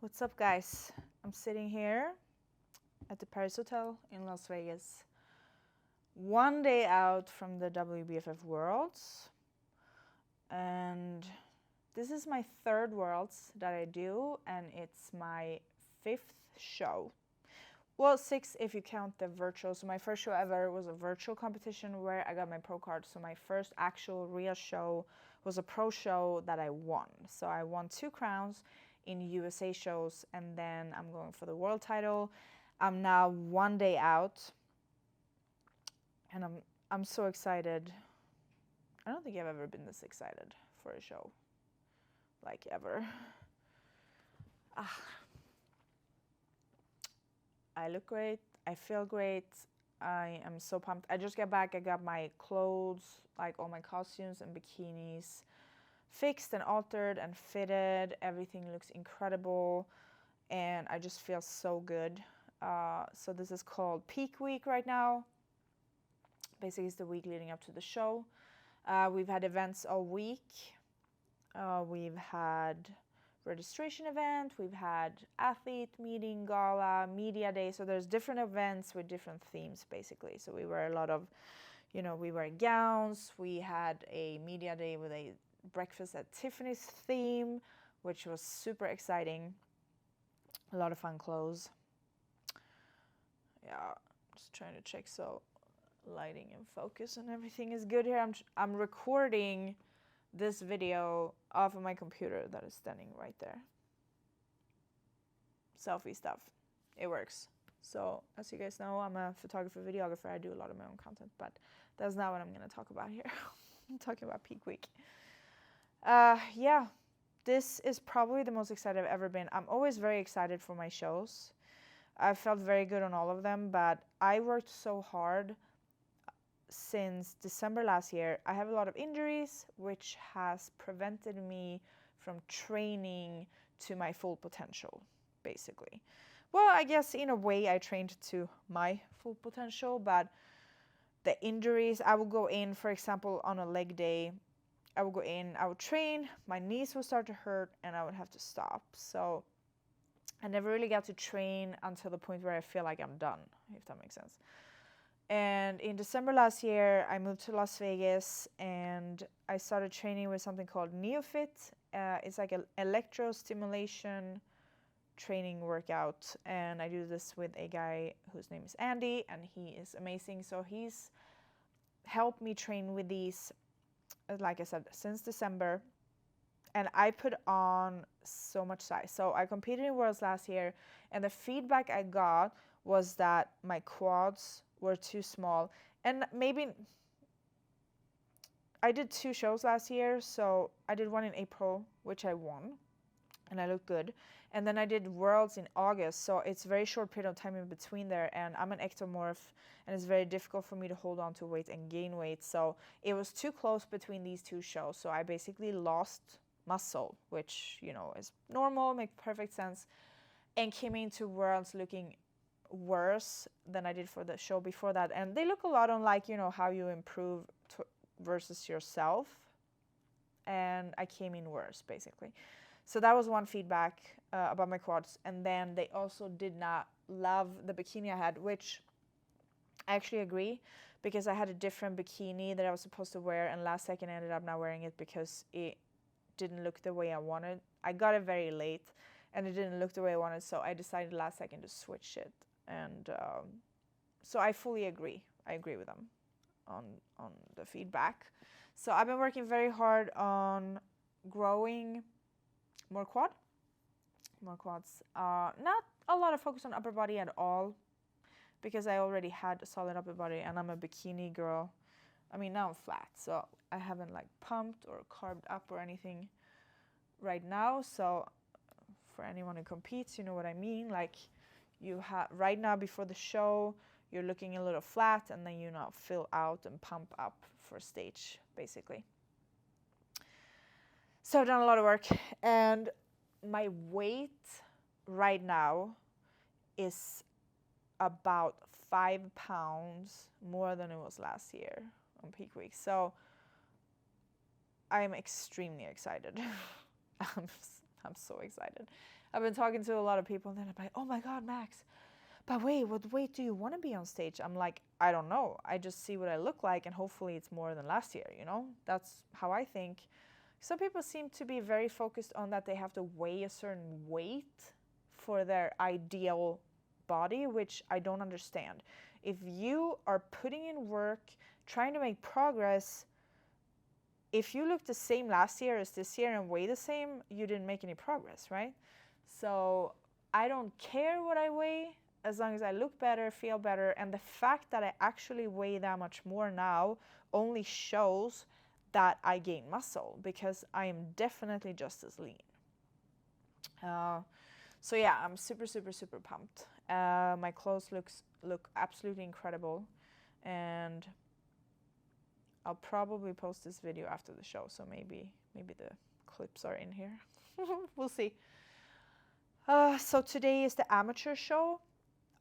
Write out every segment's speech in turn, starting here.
What's up, guys? I'm sitting here at the Paris Hotel in Las Vegas, one day out from the WBFF Worlds, and this is my third Worlds that I do, and it's my 5th show. Well, 6 if you count the virtual. So my first show ever was a virtual competition where I got my pro card. So my first actual real show was a pro show that I won. So I won 2 crowns in USA shows, and then I'm going for the world title. I'm now one day out, and I'm so excited. I don't think I've ever been this excited for a show, like ever. I look great, I feel great, I am so pumped. I just got back, I got my clothes, like all my costumes and bikinis fixed and altered and fitted. Everything looks incredible, and I just feel so good. So this is called peak week right now. Basically, it's the week leading up to the show. We've had events all week. We've had registration event, we've had athlete meeting, gala, media day. So there's different events with different themes, basically. So we wear a lot of, we wear gowns. We had a media day with a breakfast at Tiffany's theme, which was super exciting. A lot of fun clothes. Yeah, just trying to check so lighting and focus and everything is good here. I'm recording this video off of my computer that is standing right there. Selfie stuff. It works. So as you guys know, I'm a photographer, videographer. I do a lot of my own content, but that's not what I'm going to talk about here. I'm talking about peak week. Yeah, this is probably the most excited I've ever been. I'm always very excited for my shows. I felt very good on all of them, but I worked so hard since December last year. I have a lot of injuries, which has prevented me from training to my full potential, basically. Well, I guess in a way I trained to my full potential, but the injuries, I would go in, for example, on a leg day, I would go in, I would train, my knees would start to hurt, and I would have to stop. So I never really got to train until the point where I feel like I'm done, if that makes sense. And in December last year, I moved to Las Vegas, and I started training with something called Neofit. It's like an electro-stimulation training workout, and I do this with a guy whose name is Andy, and he is amazing. So he's helped me train with these, like I said, since December, and I put on so much size. So I competed in Worlds last year, and the feedback I got was that my quads were too small. And maybe I did 2 shows last year. So I did one in April, which I won, and I looked good. And then I did Worlds in August. So it's a very short period of time in between there. And I'm an ectomorph, and it's very difficult for me to hold on to weight and gain weight. So it was too close between these 2 shows. So I basically lost muscle, which, is normal, makes perfect sense, and came into Worlds looking worse than I did for the show before that. And they look a lot on, like, how you improve versus yourself, and I came in worse, basically. So that was one feedback about my quads. And then they also did not love the bikini I had, which I actually agree, because I had a different bikini that I was supposed to wear, and last second I ended up not wearing it because it didn't look the way I wanted. I got it very late, and it didn't look the way I wanted, so I decided last second to switch it. And so I fully agree. I agree with them on the feedback. So I've been working very hard on growing more quads. Not a lot of focus on upper body at all, because I already had a solid upper body, and I'm a bikini girl. I mean, now I'm flat, so I haven't like pumped or carved up or anything right now. So for anyone who competes, you know what I mean. Like, you have right now before the show, you're looking a little flat, and then fill out and pump up for stage, basically. So I've done a lot of work, and my weight right now is about 5 pounds more than it was last year on peak week. So I'm extremely excited. I'm so excited. I've been talking to a lot of people, and then I'm like, oh my God, Max, but wait, what weight do you want to be on stage? I'm like, I don't know. I just see what I look like, and hopefully it's more than last year, you know? That's how I think. Some people seem to be very focused on that they have to weigh a certain weight for their ideal body, which I don't understand. If you are putting in work, trying to make progress, if you look the same last year as this year and weigh the same, you didn't make any progress, right? So I don't care what I weigh as long as I look better, feel better, and the fact that I actually weigh that much more now only shows that I gain muscle, because I am definitely just as lean. So yeah, I'm super, super, super pumped. My clothes look absolutely incredible, and I'll probably post this video after the show, so maybe the clips are in here. We'll see. So today is the amateur show.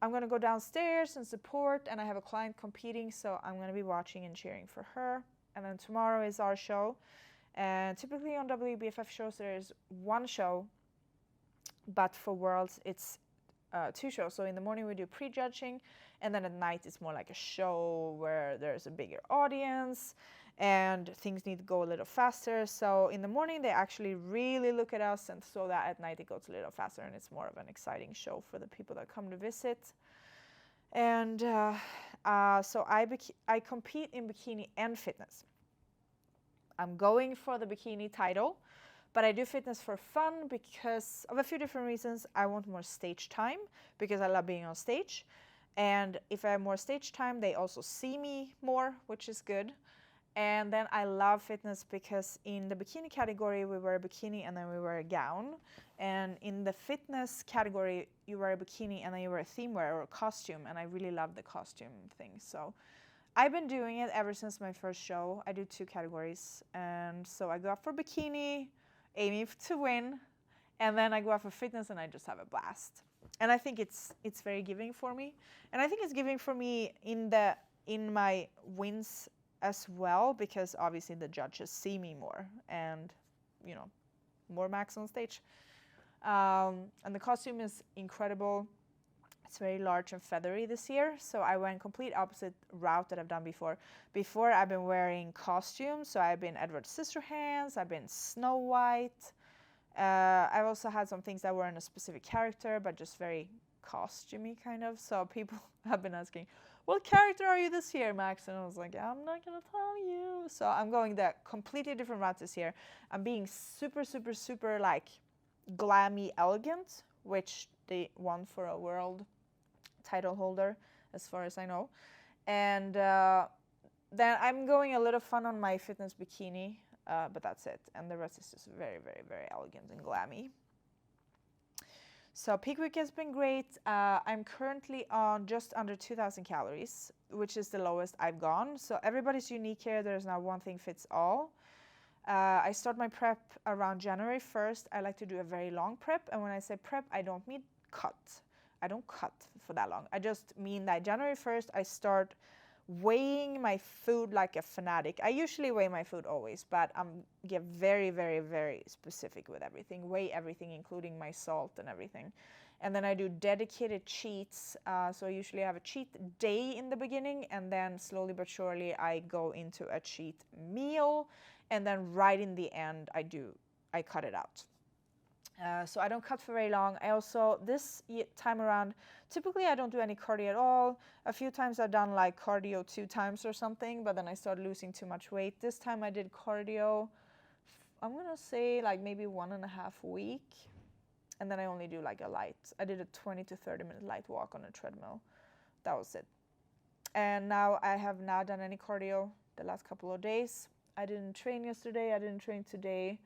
I'm gonna go downstairs and support, and I have a client competing, so I'm gonna be watching and cheering for her. And then tomorrow is our show. And typically on WBFF shows there is one show, but for Worlds it's 2 shows. So in the morning we do pre-judging, and then at night it's more like a show where there's a bigger audience and things need to go a little faster. So in the morning they actually really look at us, and so that at night it goes a little faster, and it's more of an exciting show for the people that come to visit. And so I compete in bikini and fitness. I'm going for the bikini title, but I do fitness for fun because of a few different reasons. I want more stage time because I love being on stage. And if I have more stage time, they also see me more, which is good. And then I love fitness because in the bikini category, we wear a bikini and then we wear a gown. And in the fitness category, you wear a bikini and then you wear a theme wear or a costume. And I really love the costume thing. So I've been doing it ever since my first show. I do 2 categories. And so I go up for bikini, aiming to win. And then I go out for fitness and I just have a blast. And I think it's very giving for me. And I think it's giving for me in my wins as well, because obviously the judges see me more and, you know, more Max on stage. And the costume is incredible. It's very large and feathery this year, so I went complete opposite route that I've done before. Before I've been wearing costumes, so I've been Edward Scissorhands, I've been Snow White. I've also had some things that were in a specific character, but just very costumey kind of. So people have been asking, what character are you this year, Max? And I was like, I'm not gonna tell you. So I'm going the completely different route this year. I'm being super, super, super like glammy elegant, which they won for a world title holder, as far as I know. And then I'm going a little fun on my fitness bikini, but that's it. And the rest is just very, very, very elegant and glammy. So peak week has been great. I'm currently on just under 2,000 calories, which is the lowest I've gone. So everybody's unique here. There's not one thing fits all. I start my prep around January 1st. I like to do a very long prep. And when I say prep, I don't mean cut. I don't cut for that long. I just mean that January 1st, I start weighing my food like a fanatic. I usually weigh my food always, but get very, very, very specific with everything. Weigh everything, including my salt and everything. And then I do dedicated cheats. So I usually have a cheat day in the beginning, and then slowly but surely I go into a cheat meal. And then right in the end, I cut it out. So I don't cut for very long. I also, this time around, typically I don't do any cardio at all. A few times I've done like cardio 2 times or something, but then I started losing too much weight. This time I did cardio, I'm gonna say like maybe 1.5 week. And then I only do like a light. I did a 20 to 30 minute light walk on a treadmill. That was it. And now I have not done any cardio the last couple of days. I didn't train yesterday, I didn't train today.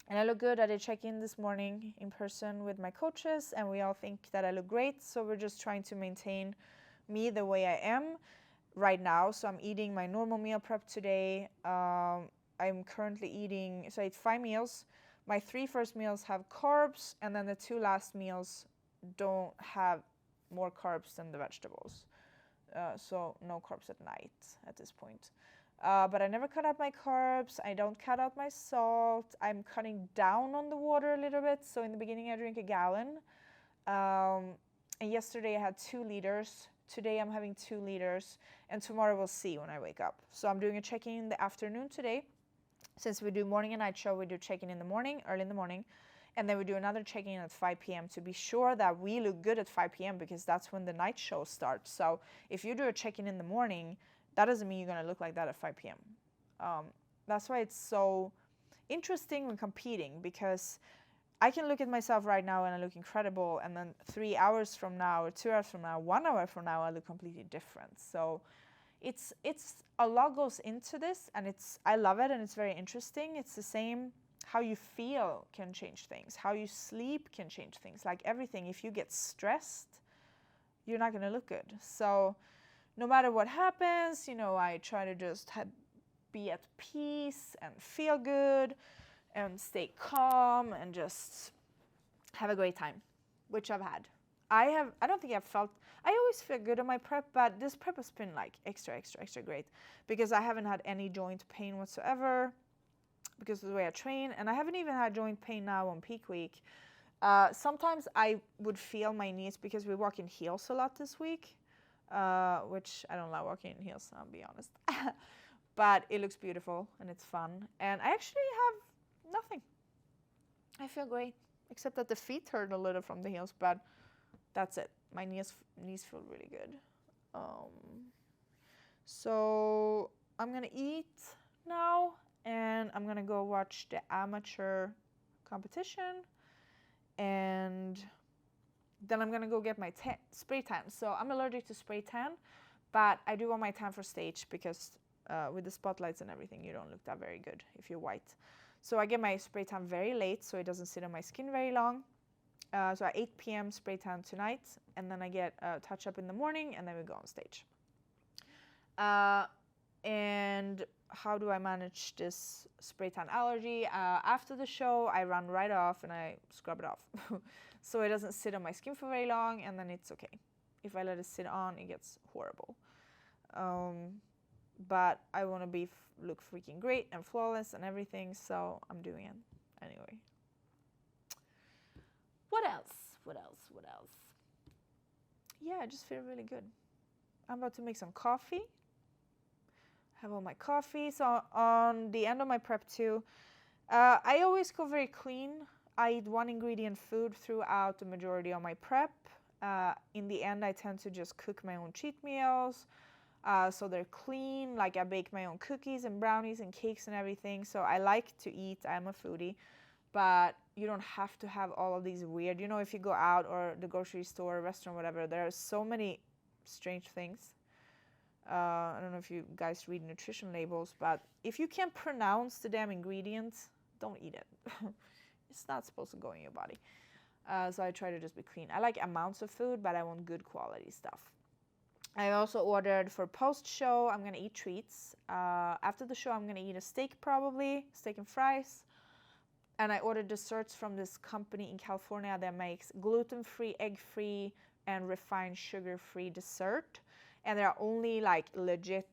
And I look good. I did check in this morning in person with my coaches, and we all think that I look great. So we're just trying to maintain me the way I am right now. So I'm eating my normal meal prep today. I'm currently eating, so I ate 5 meals. My 3 first meals have carbs, and then the 2 last meals don't have more carbs than the vegetables. So no carbs at night at this point. But I never cut out my carbs. I don't cut out my salt. I'm cutting down on the water a little bit. So in the beginning, I drink a gallon. And yesterday I had 2 liters. Today I'm having 2 liters. And tomorrow we'll see when I wake up. So I'm doing a check-in in the afternoon today. Since we do morning and night show, we do check-in in the morning, early in the morning. And then we do another check-in at 5 p.m. to be sure that we look good at 5 p.m. because that's when the night show starts. So if you do a check-in in the morning, that doesn't mean you're going to look like that at 5 p.m. That's why it's so interesting when competing, because I can look at myself right now and I look incredible, and then 3 hours from now or 2 hours from now, 1 hour from now, I look completely different. So it's a lot goes into this, and I love it, and it's very interesting. It's the same. How you feel can change things. How you sleep can change things. Like everything, if you get stressed, you're not going to look good. So no matter what happens, you know, I try to just be at peace and feel good and stay calm and just have a great time, which I've had. I don't think I always feel good on my prep, but this prep has been like extra great because I haven't had any joint pain whatsoever because of the way I train, and I haven't even had joint pain now on peak week. Sometimes I would feel my knees because we walk in heels a lot this week, which I don't like walking in heels, I'll be honest. But it looks beautiful and it's fun, and I actually have nothing. I feel great, except that the feet hurt a little from the heels, but that's it. My knees feel really good. So I'm gonna eat now, and I'm gonna go watch the amateur competition, and then I'm gonna go get my spray tan. So I'm allergic to spray tan, but I do want my tan for stage because with the spotlights and everything, you don't look that very good if you're white. So I get my spray tan very late, so it doesn't sit on my skin very long. So at 8 p.m. spray tan tonight, and then I get a touch up in the morning, and then we go on stage. And how do I manage this spray tan allergy? After the show, I run right off and I scrub it off. So it doesn't sit on my skin for very long, and then it's okay. If I let it sit on, it gets horrible. But I want to look freaking great and flawless and everything, so I'm doing it anyway. What else? Yeah, I just feel really good. I'm about to make some coffee. Have all my coffee. So on the end of my prep too, I always go very clean. I eat 1 ingredient food throughout the majority of my prep. In the end, I tend to just cook my own cheat meals. So they're clean. Like I bake my own cookies and brownies and cakes and everything. So I like to eat. I'm a foodie. But you don't have to have all of these weird, you know, if you go out or the grocery store, restaurant, whatever, there are so many strange things. I don't know if you guys read nutrition labels, but if you can't pronounce the damn ingredients, don't eat it. It's not supposed to go in your body. So I try to just be clean. I like amounts of food, but I want good quality stuff. I also ordered for post-show, I'm going to eat treats. After the show, I'm going to eat a steak probably, steak and fries. And I ordered desserts from this company in California that makes gluten-free, egg-free, and refined sugar-free dessert. And there are only like legit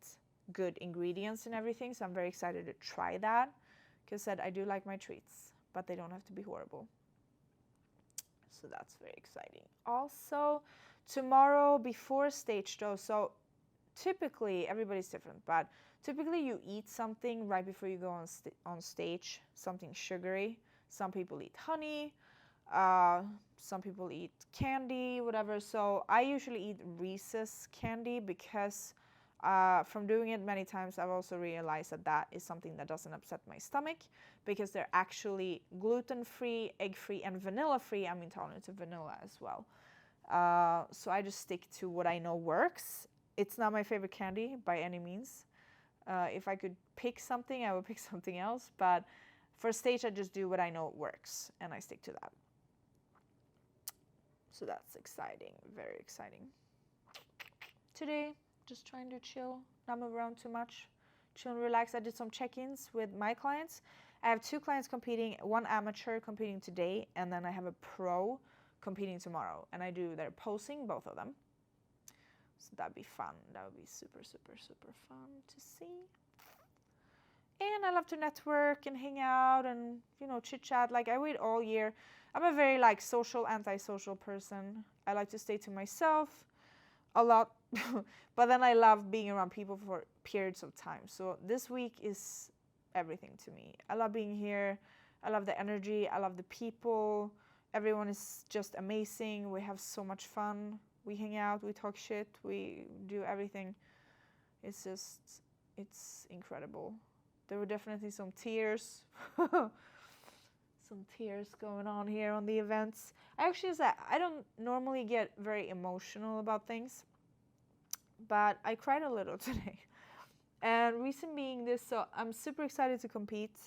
good ingredients and everything. So I'm very excited to try that. Because I do like my treats, but they don't have to be horrible. So that's very exciting. Also, tomorrow before stage show, so typically, everybody's different, but typically you eat something right before you go on stage, something sugary. Some people eat honey, some people eat candy, whatever. So I usually eat Reese's candy because from doing it many times, I've also realized that is something that doesn't upset my stomach because they're actually gluten-free, egg-free, and vanilla-free. I'm intolerant to vanilla as well. So I just stick to what I know works. It's not my favorite candy by any means. If I could pick something, I would pick something else. But for stage, I just do what I know works, and I stick to that. So that's exciting, very exciting. Today, just trying to chill, not move around too much, chill and relax. I did some check-ins with my clients. I have 2 clients competing, 1 amateur competing today, and then I have a pro competing tomorrow. And I do their posing, both of them. So that'd be fun. That would be super fun to see. And I love to network and hang out and, you know, chit chat. Like, I wait all year. I'm a very like social, antisocial person. I like to stay to myself a lot, but then I love being around people for periods of time. So this week is everything to me. I love being here. I love the energy. I love the people. Everyone is just amazing. We have so much fun. We hang out. We talk shit. We do everything. It's just, it's incredible. There were definitely some tears. Some tears going on here on the events. I actually said I don't normally get very emotional about things, but I cried a little today. And reason being this, so I'm super excited to compete,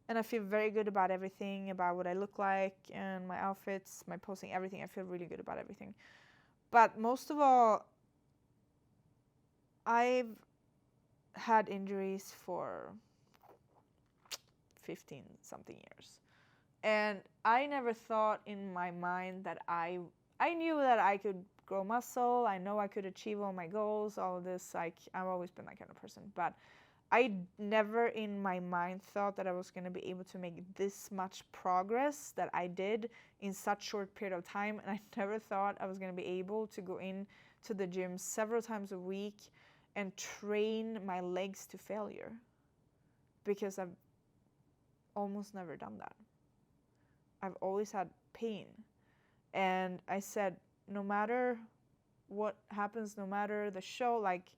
and I feel very good about everything, about what I look like and my outfits, my posing, everything. I feel really good about everything. But most of all, I've had injuries for 15 something years. And I never thought in my mind that I knew that I could grow muscle. I know I could achieve all my goals, all of this. Like, I've always been that kind of person. But I never in my mind thought that I was going to be able to make this much progress that I did in such short period of time. And I never thought I was going to be able to go in to the gym several times a week and train my legs to failure. Because I've almost never done that. I've always had pain. And I said, no matter what happens, no matter the show, like,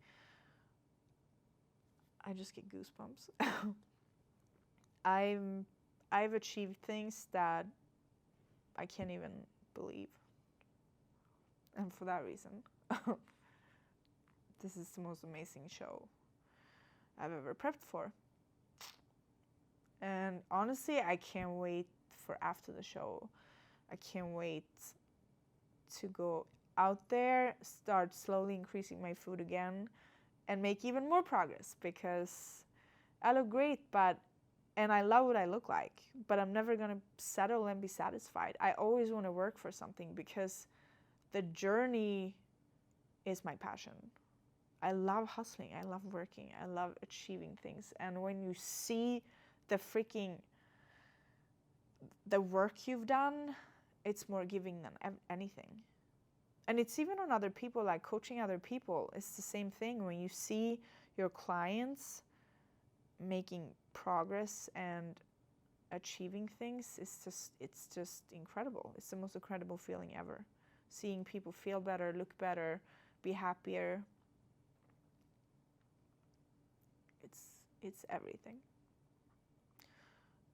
I just get goosebumps. I've achieved things that I can't even believe. And for that reason, this is the most amazing show I've ever prepped for. And honestly, I can't wait for after the show. I can't wait to go out there, start slowly increasing my food again, and make even more progress, because I look great, and I love what I look like, but I'm never gonna settle and be satisfied. I always want to work for something, because the journey is my passion. I love hustling, I love working, I love achieving things. And when you see the work you've done, it's more giving than anything. And it's even on other people, like coaching other people. It's the same thing. When you see your clients making progress and achieving things, it's just incredible. It's the most incredible feeling ever. Seeing people feel better, look better, be happier. It's everything.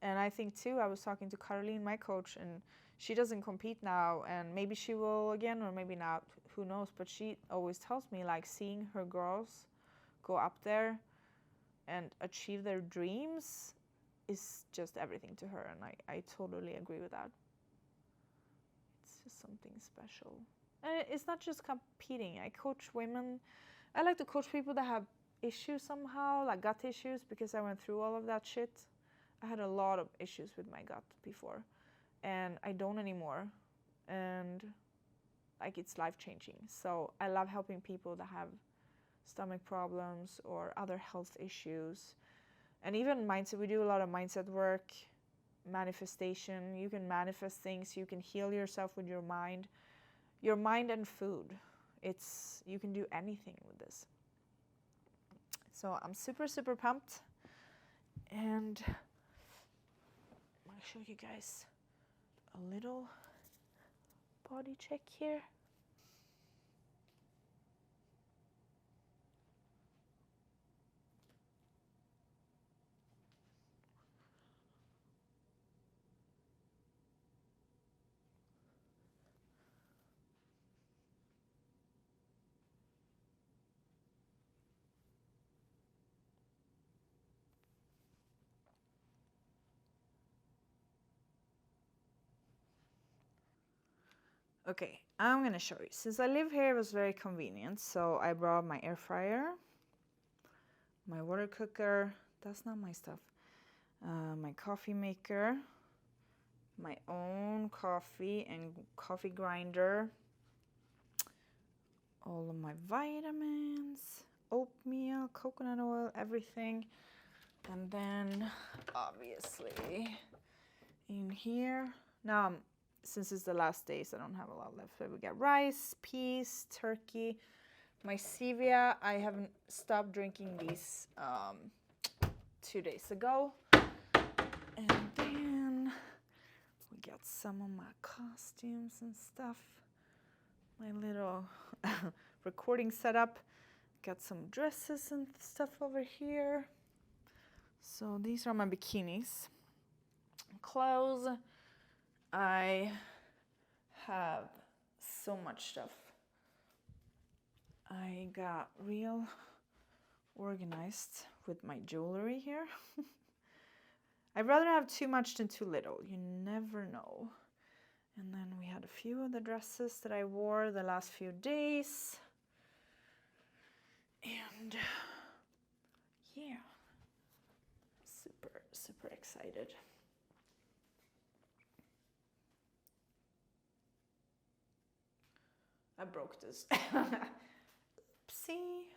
And I think too, I was talking to Caroline, my coach, and she doesn't compete now, and maybe she will again, or maybe not, who knows, but she always tells me, like, seeing her girls go up there and achieve their dreams is just everything to her, and I totally agree with that. It's just something special. And it's not just competing. I coach women. I like to coach people that have issues somehow, like gut issues, because I went through all of that shit. I had a lot of issues with my gut before, and I don't anymore. And like, it's life-changing. So I love helping people that have stomach problems or other health issues. And even mindset, we do a lot of mindset work, manifestation. You can manifest things, you can heal yourself with your mind and food. You can do anything with this. So I'm super, super pumped. And I'm gonna show you guys a little body check here. Okay, I'm gonna show you. Since I live here, it was very convenient. So I brought my air fryer, my water cooker, that's not my stuff, my coffee maker, my own coffee and coffee grinder, all of my vitamins, oatmeal, coconut oil, everything. And then obviously in here, now since it's the last days, I don't have a lot left. So we got rice, peas, turkey, my stevia. I haven't stopped drinking these 2 days ago. And then we got some of my costumes and stuff. My little recording setup. Got some dresses and stuff over here. So these are my bikinis. Clothes. I have so much stuff. I got real organized with my jewelry here. I'd rather have too much than too little. You never know. And then we had a few of the dresses that I wore the last few days. And yeah, super excited. I broke this. Oopsie.